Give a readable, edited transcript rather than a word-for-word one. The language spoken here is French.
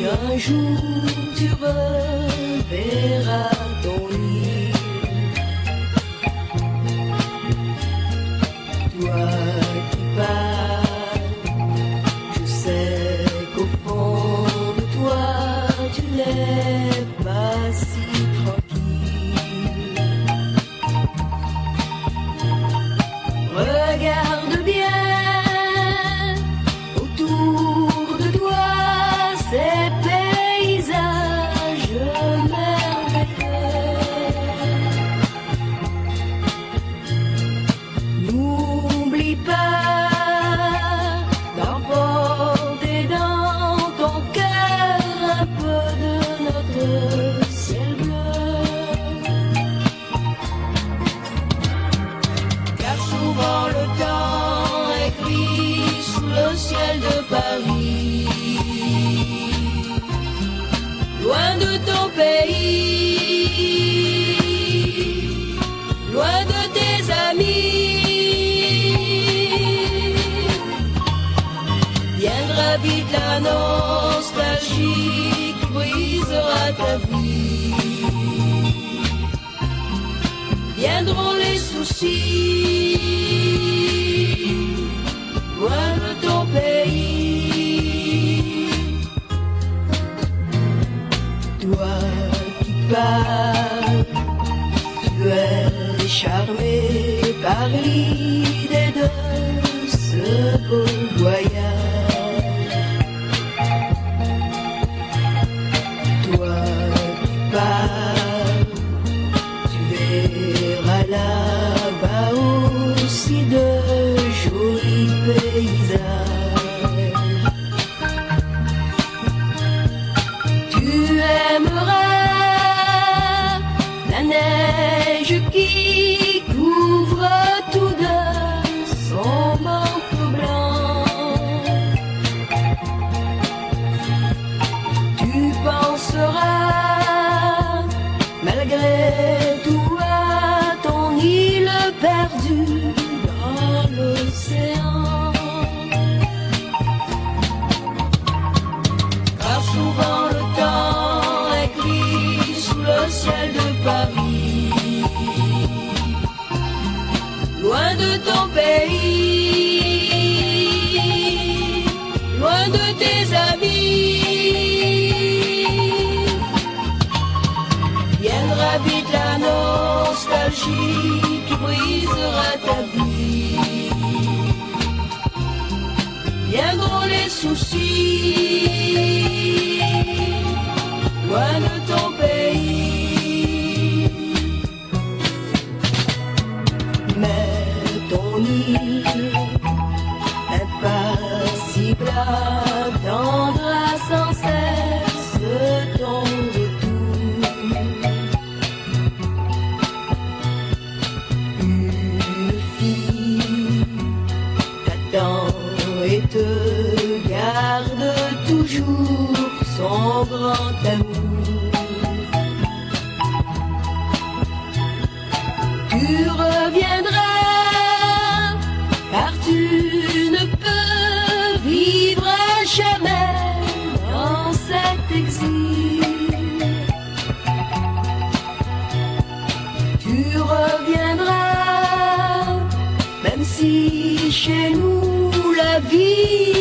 Un jour tu reverras ton île. Toi qui parles, je sais qu'au fond de toi tu n'es pas si tranquille. Regarde bien autour de toi ces paysages merveilleux. N'oublie pas d'emporter dans ton cœur un peu de notre ciel bleu. Car souvent le temps est gris sous le ciel de Paris. Loin de ton pays, loin de tes amis, viendra vite la nostalgie qui brisera ta vie. Viendront les soucis, loin de ton pays. Toi qui parles, tu es charmé par l'idée de ce beau voyage. Toi qui parles, tu verras là-bas aussi de jolis paysages. Tu aimeras la neige qui couvre tout de son manteau blanc. Tu penseras malgré tout à ton île perdue dans l'océan. Car souvent le temps est gris sous le ciel de Paris. Loin de ton pays, loin de tes amis, viendra vite la nostalgie qui brisera ta vie. Viendront les soucis, loin de ton pays. Mais ton île, impassible, attendra sans cesse ton retour. Une fille t'attend et te garde toujours son grand amour. Tu reviendras, car tu ne peux vivre jamais dans cet exil. Tu reviendras, même si chez nous la vie